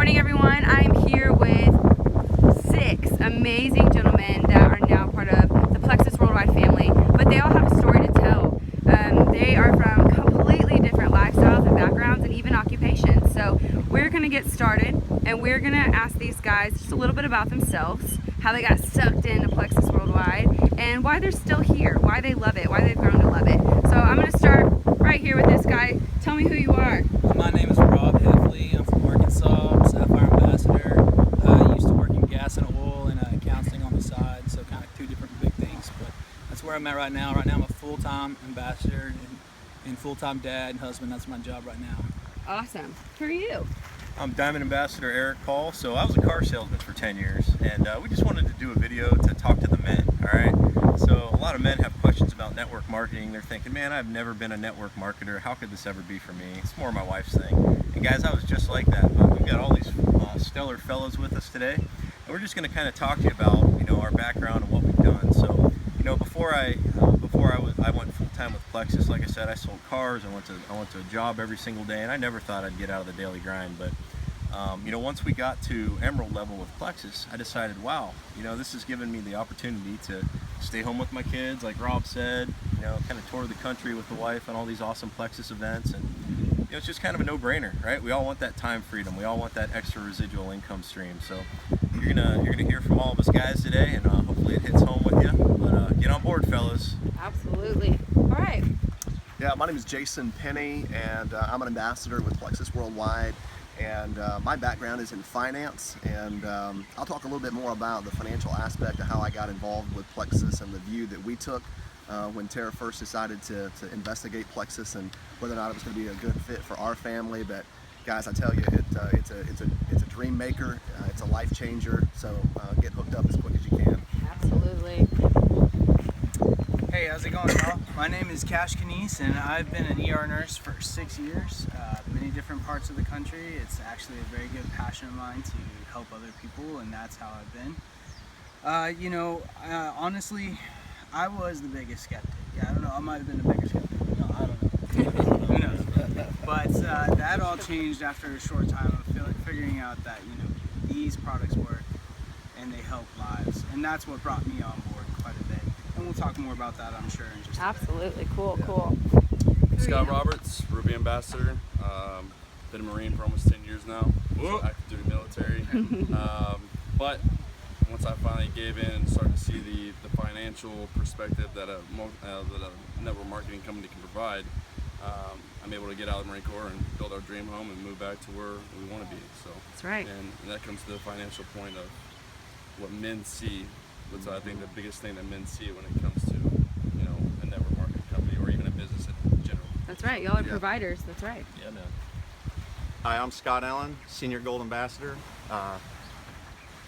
morning, everyone. I'm here with 6 amazing gentlemen that are now part of the Plexus Worldwide family, but they all have a story to tell. They are from completely different lifestyles and backgrounds and even occupations. So we're going to get started and we're going to ask these guys just a little bit about themselves, how they got sucked into Plexus Worldwide, and why they're still here, why they love it, why they've grown to love it. So I'm going to start right here with this guy. Tell me who you are. My name is Rob Heffley. I'm from Arkansas, Sapphire Ambassador. I used to work in gas and oil and counseling on the side, so kind of 2 different big things. But that's where I'm at right now. Right now I'm a full-time ambassador and full-time dad and husband. That's my job right now. Awesome. Who are you? I'm Diamond Ambassador Eric Call. So I was a car salesman for 10 years, and we just wanted to do a video to talk to the men, all right? So a lot of men have questions about network marketing. They're thinking, man, I've never been a network marketer. How could this ever be for me? It's more my wife's thing. And guys, I was just like that. We've got all these stellar fellows with us today, and we're just gonna kind of talk to you about, our background and what we've done. So, before I went full-time with Plexus, like I said, I sold cars. I went to a job every single day, and I never thought I'd get out of the daily grind. But once we got to Emerald level with Plexus, I decided, wow, this has given me the opportunity to stay home with my kids, like Rob said, kind of tour the country with the wife on all these awesome Plexus events, and it's just kind of a no-brainer, right? We all want that time freedom. We all want that extra residual income stream. So you're gonna hear from all of us guys today, and hopefully it hits home with you. But get on board, fellas. Absolutely. All right. Yeah, my name is Jason Penny, and I'm an ambassador with Plexus Worldwide. And my background is in finance, and I'll talk a little bit more about the financial aspect of how I got involved with Plexus and the view that we took when Tara first decided to investigate Plexus and whether or not it was going to be a good fit for our family. But guys, I tell you, it's a dream maker, it's a life changer. So get hooked up as quick as you can. Absolutely. Hey, how's it going, y'all? My name is Cash Canese, and I've been an ER nurse for 6 years, many different parts of the country. It's actually a very good passion of mine to help other people, and that's how I've been. Honestly, I was the biggest skeptic. Yeah, I don't know, I might have been the biggest skeptic. No, I don't know. Who knows? But that all changed after a short time of figuring out that, these products work and they help lives, and that's what brought me on board quite a bit. And we'll talk more about that, I'm sure, in just a bit. Absolutely. Cool, cool. Scott Roberts, Ruby Ambassador. Been a Marine for almost 10 years now. Active duty military. But once I finally gave in and started to see the financial perspective that a network marketing company can provide, I'm able to get out of the Marine Corps and build our dream home and move back to where we want to be. So That's right. And that comes to the financial point of what men see. That's I think the biggest thing that men see when it comes to a network marketing company or even a business in general. That's right. Y'all are providers. That's right. Yeah, man. Hi, I'm Scott Allen, Senior Gold Ambassador,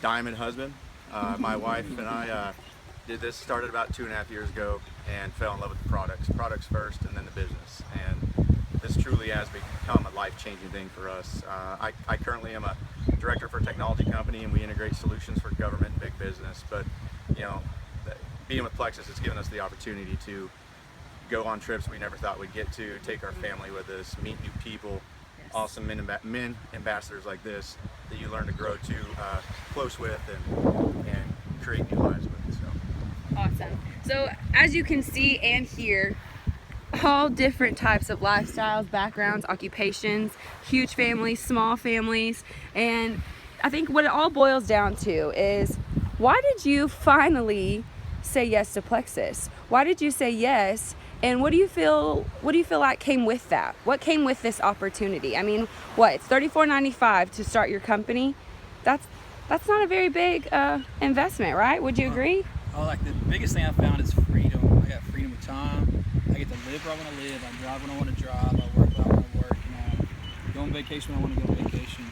Diamond husband. My wife and I started about 2.5 years ago and fell in love with the products first and then the business. And this truly has become a life-changing thing for us. I currently am a director for a technology company, and we integrate solutions for government and big business. But being with Plexus has given us the opportunity to go on trips we never thought we'd get to, take our family with us, meet new people, awesome men ambassadors like this that you learn to grow to close with and create new lives with. So Awesome. So as you can see and hear, all different types of lifestyles, backgrounds, occupations, huge families, small families, and I think what it all boils down to is, why did you finally say yes to Plexus? Why did you say yes? And what do you feel like came with that? What came with this opportunity? I mean, it's $34.95 to start your company? That's not a very big investment, right? Would you agree? Like the biggest thing I found is freedom. I got freedom of time. I get to live where I want to live. I drive when I want to drive. I work when I want to work. Go on vacation when I want to go on vacation.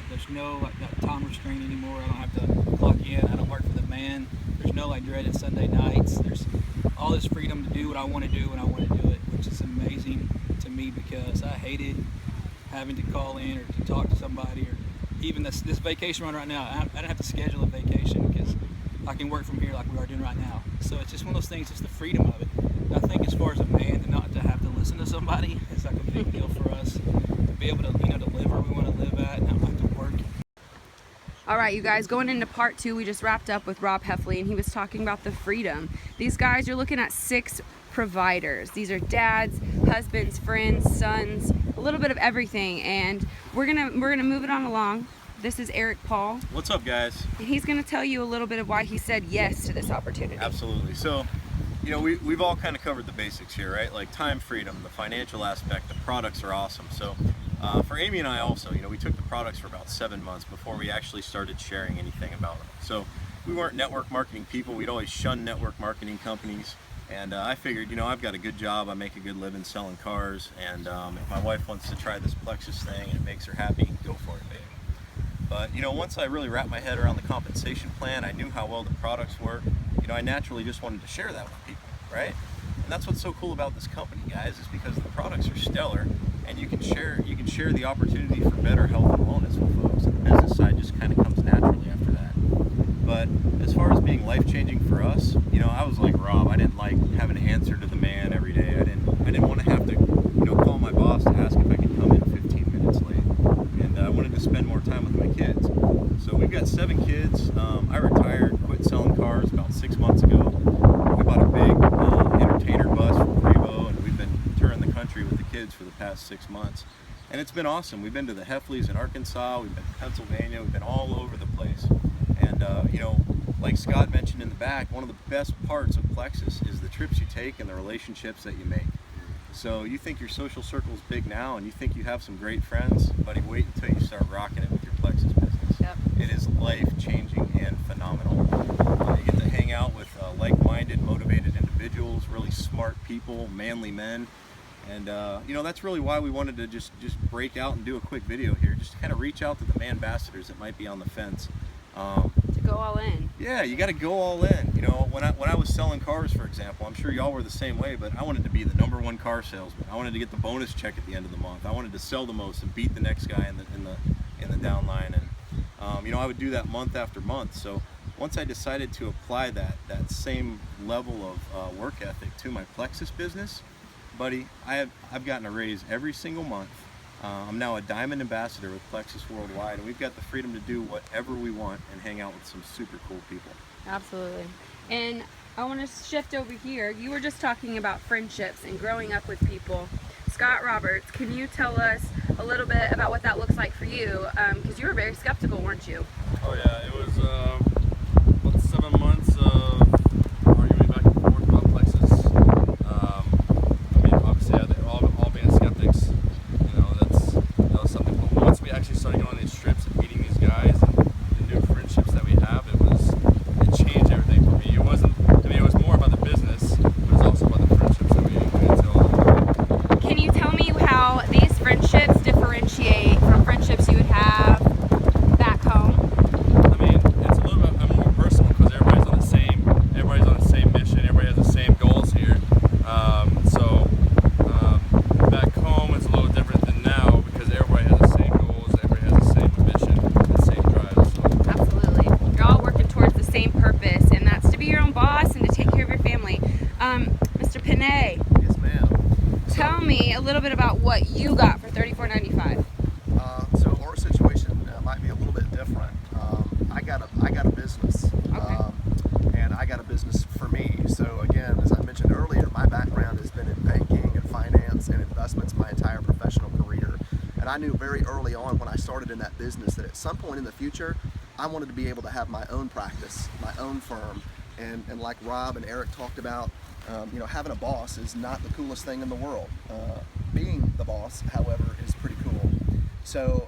There's no that time restraint anymore. I don't have to clock in. I don't work for the man. There's no dreaded Sunday nights. There's all this freedom to do what I want to do when I want to do it, which is amazing to me because I hated having to call in or to talk to somebody, or even this vacation run right now. I don't have to schedule a vacation because I can work from here like we are doing right now. So it's just one of those things, just the freedom of it. I think as far as a man, to not to have to listen to somebody, it's like a big deal for us to be able to, to live where we want to live at and not have to work All right, you guys, going into part 2, we just wrapped up with Rob Heffley, and he was talking about the freedom. These guys, you're looking at 6 providers. These are dads, husbands, friends, sons, a little bit of everything, and we're gonna move it on along. This is Eric Paul. What's up, guys? And he's gonna tell you a little bit of why he said yes to this opportunity. Absolutely. So, you know, we've all kind of covered the basics here, right? Like time freedom, the financial aspect, the products are awesome. So for Amy and I also, you know, we took the products for about 7 months before we actually started sharing anything about them. So we weren't network marketing people. We'd always shunned network marketing companies. And I figured, you know, I've got a good job. I make a good living selling cars. And if my wife wants to try this Plexus thing and it makes her happy, go for it, baby. But, you know, once I really wrapped my head around the compensation plan, I knew how well the products work. You know, I naturally just wanted to share that with people, right? And that's what's so cool about this company, guys, is because the products are stellar, and you can share the opportunity for better health and wellness with folks. And the business side just kind of comes naturally after that. But as far as being life-changing for us, you know, I was like Rob. I didn't like having to answer to the man every day. I didn't want to have to, you know, call my boss to ask if I could come in 15 minutes late. And I wanted to spend more time with my kids. So we've got 7 kids. I retired, quit selling cars about 6 months ago. We bought a big entertainer bus from Prevo, and we've been touring the country with the kids for the past 6 months. And it's been awesome. We've been to the Heffleys in Arkansas, we've been to Pennsylvania, we've been all over the place. And you know, like Scott mentioned in the back, one of the best parts of Plexus is the trips you take and the relationships that you make. So you think your social circle's big now and you think you have some great friends, buddy, wait until you start rocking it with your Plexus business. Yep. It is life-changing and phenomenal. You get to hang out with like-minded, motivated individuals, really smart people, manly men. And you know, that's really why we wanted to just break out and do a quick video here, just to kind of reach out to the man ambassadors that might be on the fence. To go all in. Yeah, you got to go all in. You know, when I was selling cars, for example, I'm sure y'all were the same way, but I wanted to be the #1 car salesman. I wanted to get the bonus check at the end of the month. I wanted to sell the most and beat the next guy in the downline. And you know, I would do that month after month. So once I decided to apply that same level of work ethic to my Plexus business, buddy, I've gotten a raise every single month. I'm now a Diamond Ambassador with Plexus Worldwide, and we've got the freedom to do whatever we want and hang out with some super cool people. Absolutely. And I want to shift over here. You were just talking about friendships and growing up with people. Scott Roberts, can you tell us a little bit about what that looks like for you? Because you were very skeptical, weren't you? Oh yeah, it was about 7 months of arguing back and forth about Plexus. I mean, obviously, all being skeptics, you know, that was something. But once we actually started going on these trips and meeting these guys and the new friendships that we have, it changed everything for me. It wasn't. I mean, it was more about the business, but it was also about the friendships that we into along the way. Can you tell me how these friendships differentiate from friendships you would have back home? I mean, it's a little bit more personal because everybody's on the same mission. Everybody has the same goals here. Back home it's a little different than now because everybody has the same goals, everybody has the same mission, the same drive. So. Absolutely. You're all working towards the same purpose, and that's to be your own boss and to take care of your family. Mr. Panay, Yes, ma'am. tell me a little bit about what you got for $34.95. So our situation might be a little bit different. I got a business, and I got a business for me. So again, as I mentioned earlier, my background has been in banking and finance and investments my entire professional career. And I knew very early on when I started in that business that at some point in the future, I wanted to be able to have my own practice, my own firm. And like Rob and Eric talked about, you know, having a boss is not the coolest thing in the world. Being the boss, however, is pretty cool. So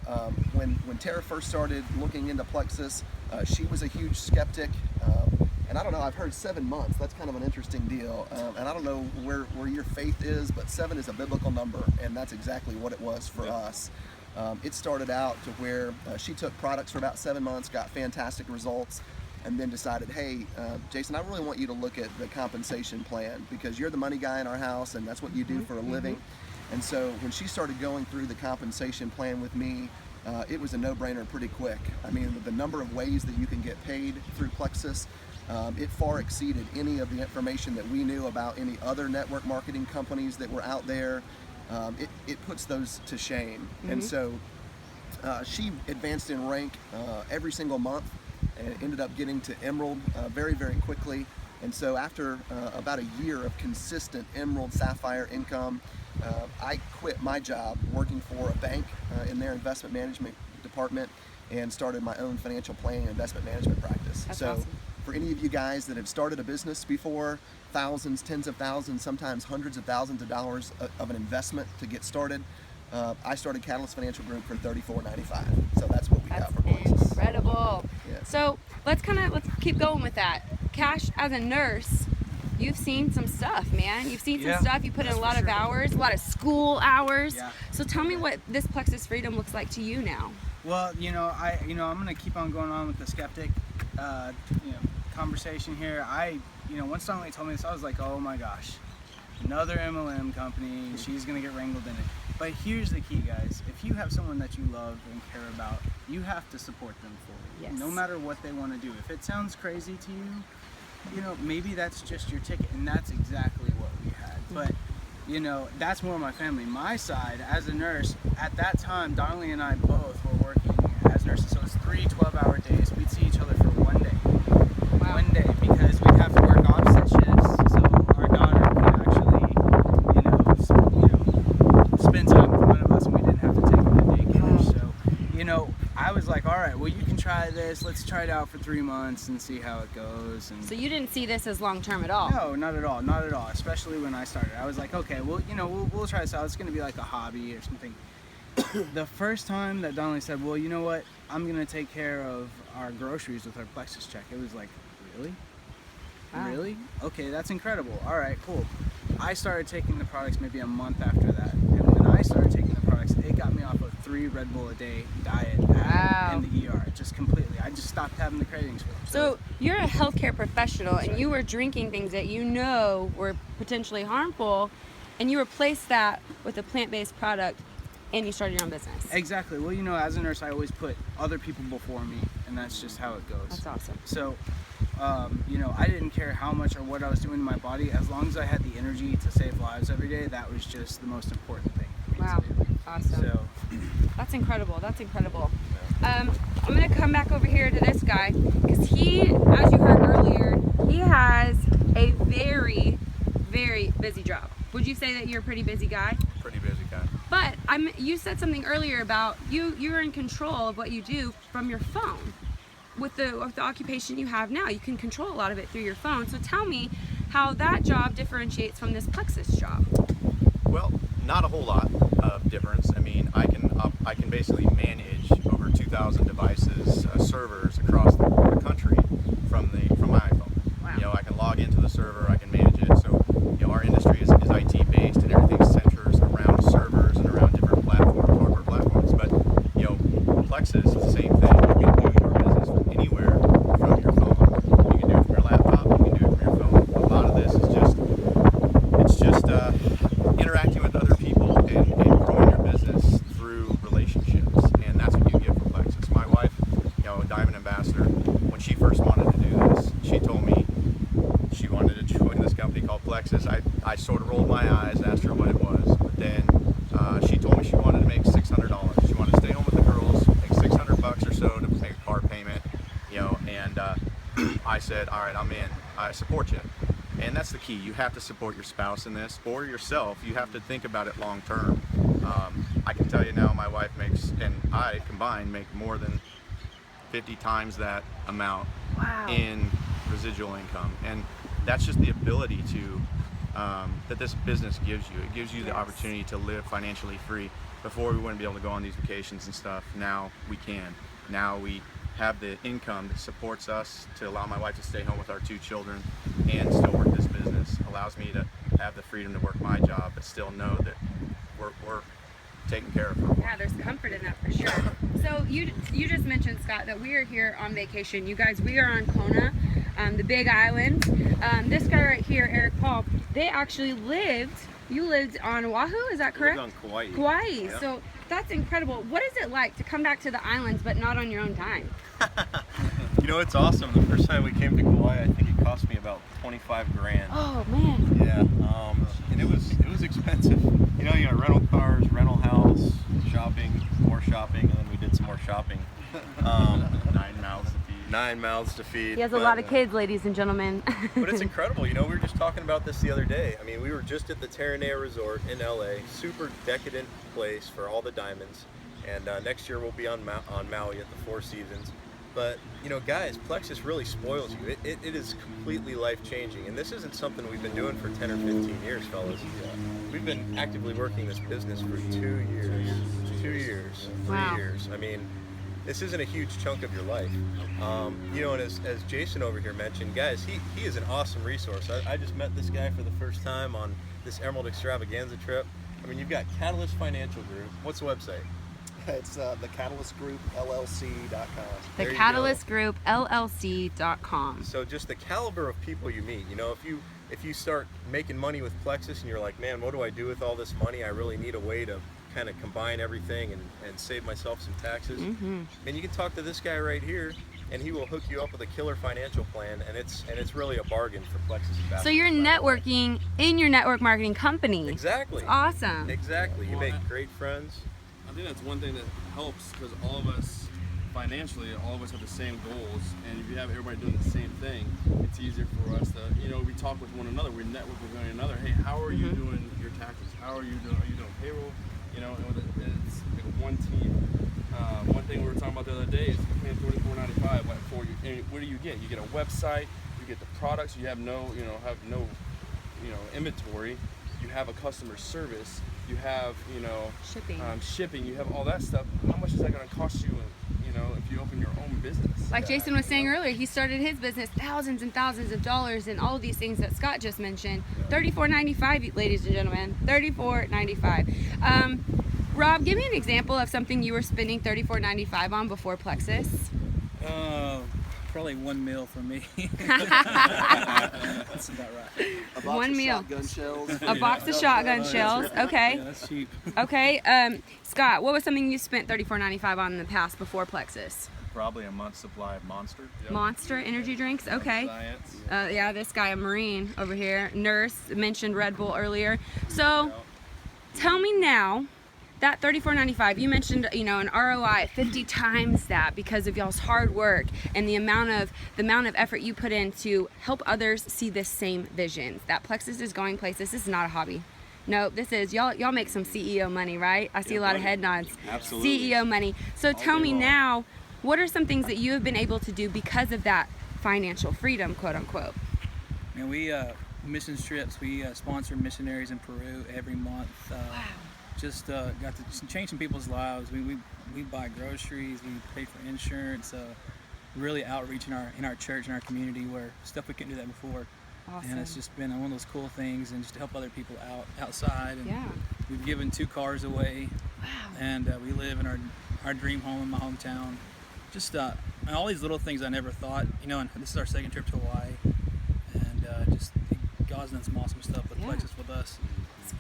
when Tara first started looking into Plexus, she was a huge skeptic. And I don't know, I've heard 7 months. That's kind of an interesting deal. And I don't know where your faith is, but 7 is a biblical number, and that's exactly what it was for us. It started out to where she took products for about 7 months, got fantastic results, and then decided, hey, Jason, I really want you to look at the compensation plan because you're the money guy in our house and that's what you do for a living. And so when she started going through the compensation plan with me, it was a no-brainer pretty quick. I mean, the number of ways that you can get paid through Plexus, it far exceeded any of the information that we knew about any other network marketing companies that were out there. It puts those to shame. And so She advanced in rank every single month and ended up getting to Emerald very, very quickly. And so after about a year of consistent Emerald Sapphire income, I quit my job working for a bank in their investment management department and started my own financial planning and investment management practice. That's so awesome. for any of you guys that have started a business before, thousands, tens of thousands, sometimes hundreds of thousands of dollars of an investment to get started, I started Catalyst Financial Group for $34.95. So that's what we got That's for Plexus. incredible. Yeah. So let's keep going with that. Cash, as a nurse, you've seen some stuff, man. You've seen some Yeah, stuff. You put in a that's lot for of sure. hours, a lot of school hours. Yeah. So tell me what this Plexus Freedom looks like to you now. Well, I'm gonna keep on going on with the skeptic, conversation here. Once Donnelly told me this, I was like, oh my gosh, another MLM company. She's gonna get wrangled in it. But here's the key, guys. If you have someone that you love and care about, you have to support them fully. Yes. No matter what they want to do. If it sounds crazy to you, maybe that's just your ticket, and that's exactly what we had. But that's more my family. My side, as a nurse, at that time, Donnelly and I both were working as nurses. So it was 3 12-hour days. We'd see each other for one day. Wow. One day, because we'd have to work opposite shifts. So our daughter could actually, spend time with one of us, and we didn't have to take her to daycare. So, I was like, all right, well, you can try this. Let's try it out for 3 months and see how it goes. And So you didn't see this as long-term at all? no, not at all, not at all. Especially when I started, I was like, okay, well, we'll try this out. It's going to be like a hobby or something. The first time that Donnelly said, well, you know what, I'm going to take care of our groceries with our Plexus check, it was like, really? Wow. Really? Okay, that's incredible. All right, cool. I started taking the products maybe a month after that. And when I started taking the products, it got me off of 3 Red Bull a day diet Wow. in the ER, just completely. I just stopped having the cravings for them. So you're a healthcare professional, and you were drinking things that you know were potentially harmful, and you replaced that with a plant-based product, and you started your own business. Exactly. Well, as a nurse, I always put other people before me, and that's just how it goes. That's awesome. So, I didn't care how much or what I was doing to my body. As long as I had the energy to save lives every day, that was just the most important thing for me Wow. to do. Awesome. So, That's incredible. That's incredible. I'm going to come back over here to this guy, because he, as you heard earlier, he has a very, very busy job. Would you say that you're a pretty busy guy? Pretty busy guy. But you said something earlier about you're in control of what you do from your phone. With the occupation you have now, you can control a lot of it through your phone. So tell me how that job differentiates from this Plexus job. Well, not a whole lot of difference. I mean, I can basically manage over 2,000 devices, servers across the country from my iPhone. Wow. I can log into the server, I can manage it. So, our industry is IT based, and everything centers around servers and around different platforms, hardware platforms. But Plexus is the same thing. You can do your business from anywhere from your phone. You can do it from your laptop. You can do it from your phone. A lot of this is just interacting with other people and growing your business through relationships, and that's what you get from Plexus. My wife, Diamond Ambassador, when she first wanted to do this, she told me she wanted to join this company called Plexus. I sort of rolled my eyes, asked her what it was, but then she told me she wanted to make $600. She wanted to stay home with the girls, make $600 or so to make a car payment, and I said, all right, I'm in. I support you. And that's the key. You have to support your spouse in this, or yourself. You have to think about it long term. I can tell you now, my wife makes, and I combined make more than 50 times that amount Wow. in residual income. And that's just the ability to, that this business gives you. It gives you the Yes. opportunity to live financially free. Before we wouldn't be able to go on these vacations and stuff. Now we can. Now we have the income that supports us to allow my wife to stay home with our 2 children and still work this business. Allows me to have the freedom to work my job, but still know that we're taken care of. Yeah, there's comfort in that for sure. So you just mentioned, Scott, that we are here on vacation. You guys, we are on Kona, the Big Island. This guy right here, Eric Paul, they actually you lived on Oahu, is that correct? I lived on Kauai. Kauai. Yeah. So that's incredible. What is it like to come back to the islands but not on your own dime? It's awesome. The first time we came to Kauai, I think it cost me about 25 grand. Oh man. Yeah, and it was expensive. You got rental cars, rental house, shopping, more shopping, and then we did some more shopping. 9 mouths to feed. 9 mouths to feed. He has a lot of kids, ladies and gentlemen. But it's incredible. You know, we were just talking about this the other day. I mean, we were just at the Terranea Resort in LA, super decadent place for all the diamonds. And next year we'll be on Maui at the Four Seasons. But, you know, guys, Plexus really spoils you. It is completely life-changing. And this isn't something we've been doing for 10 or 15 years, fellas. We've been actively working this business for 2 years. 2 years. 3 Wow. years. I mean, this isn't a huge chunk of your life. You know, and as Jason over here mentioned, guys, he is an awesome resource. I just met this guy for the first time on this Emerald Extravaganza trip. I mean, you've got Catalyst Financial Group. What's the website? It's the Catalyst Group LLC.com. The There you Catalyst Group LLC.com. So just the caliber of people you meet. You know, if you start making money with Plexus and you're like, man, what do I do with all this money? I really need a way to kind of combine everything and save myself some taxes. Mm-hmm. And you can talk to this guy right here, and he will hook you up with a killer financial plan, and it's really a bargain for Plexus. So you're networking in your network marketing company. Exactly. It's awesome. Exactly. You make great friends. I think that's one thing that helps because all of us financially, all of us have the same goals, and if you have everybody doing the same thing, it's easier for us to, you know, we talk with one another, we network with one another. Hey, how are you doing your taxes? How are you doing? Are you doing payroll? You know, and it's like one team. One thing we were talking about the other day is paying $34.95 for you. And what do you get? You get a website. You get the products. You have no inventory. You have a customer service. You have, you know, shipping. You have all that stuff. How much is that going to cost you? You know, if you open your own business. Like Jason was saying earlier, he started his business thousands and thousands of dollars and all of these things that Scott just mentioned. $34.95, ladies and gentlemen. $34.95. Rob, give me an example of something you were spending $34.95 on before Plexus. Probably 1 meal for me. That's about right. A box One of meal. shotgun shells. A box of shotgun shells. Okay. Yeah, that's cheap. Okay. Scott, what was something you spent $34.95 on in the past before Plexus? Probably a month's supply of Monster. Monster energy drinks. Okay. Science. Yeah, this guy, a Marine over here, nurse, mentioned Red Bull earlier. So, tell me now, that $34.95, you mentioned, you know, an ROI at 50 times that because of y'all's hard work and the amount of effort you put in to help others see this same vision. That Plexus is going places. This is not a hobby. No, this is y'all make some CEO money, right? I see a lot of head nods. Absolutely. CEO money. So tell me now, what are some things that you have been able to do because of that financial freedom, quote unquote? And we missions trips. We sponsor missionaries in Peru every month. Wow. Just got to change some people's lives. We buy groceries. We pay for insurance. Really outreach in our church and our community where stuff we couldn't do that before. Awesome. And it's just been one of those cool things, and just to help other people outside. And Yeah. we've given 2 cars away. Wow. And we live in our dream home in my hometown. Just and all these little things I never thought. You know, and this is our 2nd trip to Hawaii, and just God's done some awesome stuff with Yeah. Plexus with us.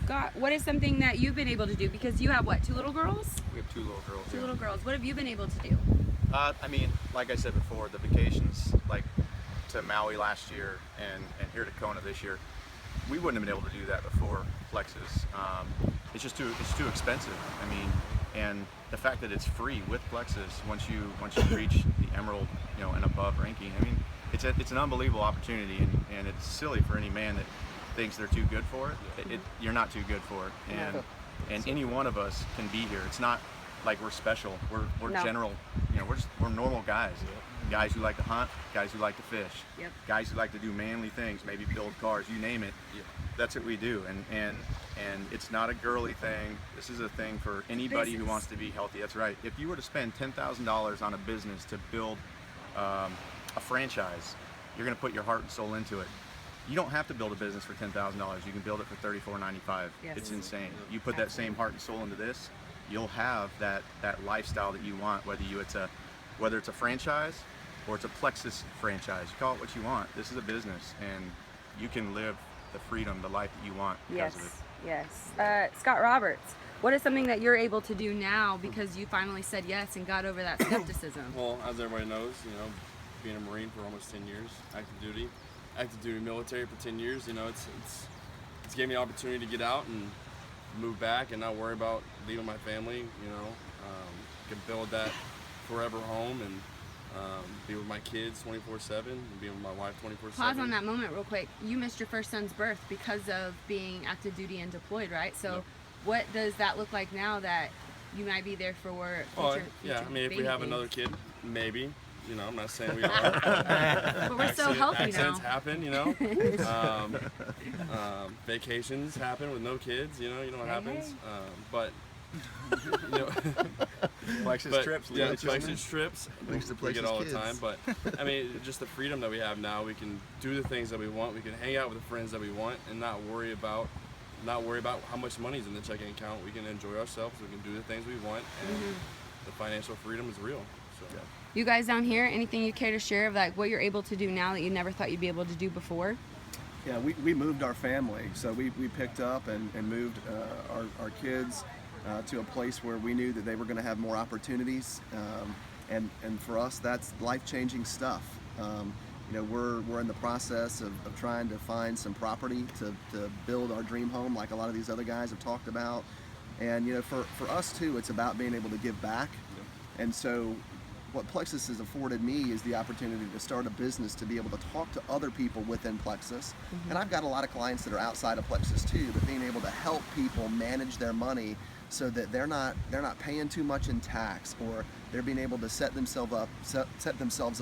Scott, what is something that you've been able to do? Because you have what, 2 little girls? We have 2 little girls. 2 yeah. little girls. What have you been able to do? I mean, like I said before, the vacations, like to Maui last year and here to Kona this year, we wouldn't have been able to do that before Plexus. It's just too expensive. I mean, and the fact that it's free with Plexus once you reach the Emerald, you know, and above ranking. I mean, it's an unbelievable opportunity, and it's silly for any man that thinks they're too good for it. You're not too good for it, and any one of us can be here. It's not like we're special. We're No. general. You know, we're normal guys. Guys who like to hunt, guys who like to fish, Yep. guys who like to do manly things, maybe build cars, you name it. That's what we do, and it's not a girly thing. This is a thing for anybody who Business. wants to be healthy. That's right. If you were to spend $10,000 on a business to build a franchise, you're going to put your heart and soul into it. You don't have to build a business for $10,000. You can build it for $34.95. Yes. It's insane. You put that same heart and soul into this, you'll have that lifestyle that you want. Whether it's a franchise or it's a Plexus franchise, you call it what you want. This is a business, and you can live the freedom, the life that you want because of it. Yes. Scott Roberts, what is something that you're able to do now because you finally said yes and got over that skepticism? Well, as everybody knows, you know, being a Marine for almost 10 years, active duty military for 10 years, you know, it's gave me the opportunity to get out and move back and not worry about leaving my family, you know. can build that forever home and be with my kids 24/7 and be with my wife 24/7. Pause on that moment real quick. You missed your first son's birth because of being active duty and deployed, right? So Yep. what does that look like now that you might be there for future, Yeah, I mean, if we baby have things? another kid, maybe. You know, I'm not saying we are. But we're so healthy Accidents now. happen, you know. Vacations happen with no kids, you know what happens. But, you know, Plexus trips. Yeah, Plexus trips. Links to We get Plexus all kids. the time. But, I mean, just the freedom that we have now, we can do the things that we want. We can hang out with the friends that we want and not worry about how much money's in the checking account. We can enjoy ourselves. We can do the things we want, and the financial freedom is real. So. Yeah. You guys down here, anything you care to share of like what you're able to do now that you never thought you'd be able to do before? Yeah, we moved our family, so we picked up and moved our kids to a place where we knew that they were going to have more opportunities, and for us that's life-changing stuff. You know, we're in the process of trying to find some property to build our dream home like a lot of these other guys have talked about, and you know, for us too, it's about being able to give back. And so what Plexus has afforded me is the opportunity to start a business, to be able to talk to other people within Plexus. And I've got a lot of clients that are outside of Plexus too, but being able to help people manage their money so that they're not paying too much in tax, or they're being able to set themselves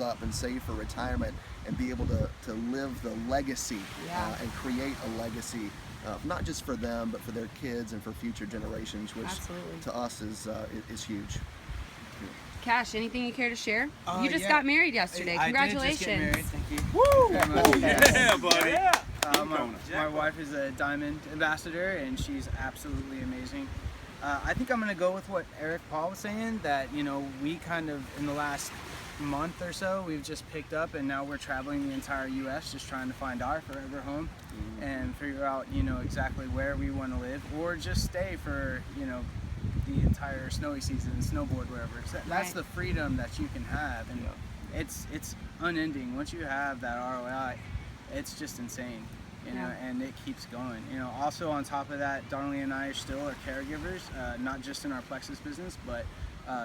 up and save for retirement and be able to live the legacy and create a legacy, not just for them but for their kids and for future generations, which Absolutely. to us is huge. Cash, anything you care to share? You just Yeah. got married yesterday. I did Congratulations. just get married. Thank you. Woo! Yeah, buddy. My wife is a diamond ambassador, and she's absolutely amazing. I think I'm going to go with what Eric Paul was saying, that, you know, we kind of, in the last month or so, we've just picked up, and now we're traveling the entire U.S. just trying to find our forever home and figure out, you know, exactly where we want to live, or just stay for, you know, the entire snowy season and snowboard wherever. That's Right. the freedom that you can have, and it's unending. Once you have that ROI, it's just insane, you know, and it keeps going. You know, also on top of that, Darlene and I are still caregivers, not just in our Plexus business, but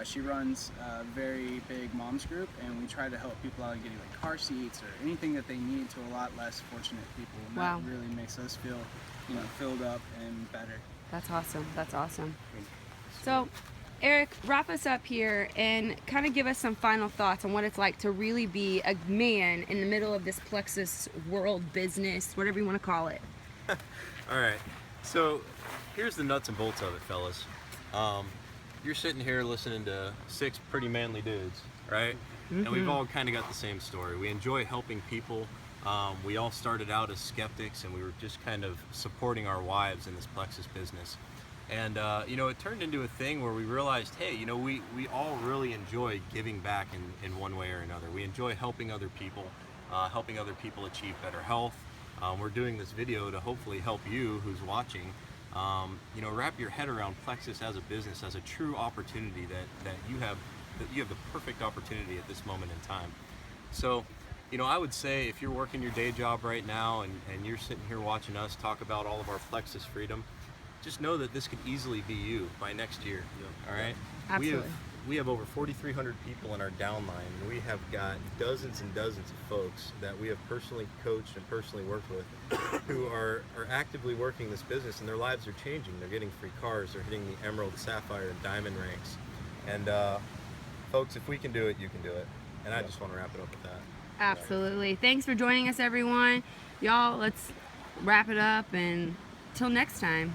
she runs a very big moms group, and we try to help people out getting like car seats or anything that they need to a lot less fortunate people. And Wow. that really makes us feel, you know, filled up and better. That's awesome. That's awesome. So, Eric, wrap us up here and kind of give us some final thoughts on what it's like to really be a man in the middle of this Plexus world business, whatever you want to call it. All right. So here's the nuts and bolts of it, fellas. You're sitting here listening to 6 pretty manly dudes, right? And we've all kind of got the same story. We enjoy helping people. We all started out as skeptics, and we were just kind of supporting our wives in this Plexus business. And you know, it turned into a thing where we realized, hey, you know, we all really enjoy giving back in one way or another. We enjoy helping other people achieve better health. We're doing this video to hopefully help you who's watching, you know, wrap your head around Plexus as a business, as a true opportunity that you have the perfect opportunity at this moment in time. So, you know, I would say if you're working your day job right now and you're sitting here watching us talk about all of our Plexus freedom, just know that this could easily be you by next year. All right. Absolutely. We have over 4,300 people in our downline, and we have got dozens and dozens of folks that we have personally coached and personally worked with who are actively working this business, and their lives are changing. They're getting free cars, they're hitting the emerald, sapphire, and diamond ranks. And folks, if we can do it, you can do it. And I just want to wrap it up with that. Absolutely. Thanks for joining us, everyone. Y'all, let's wrap it up, and till next time.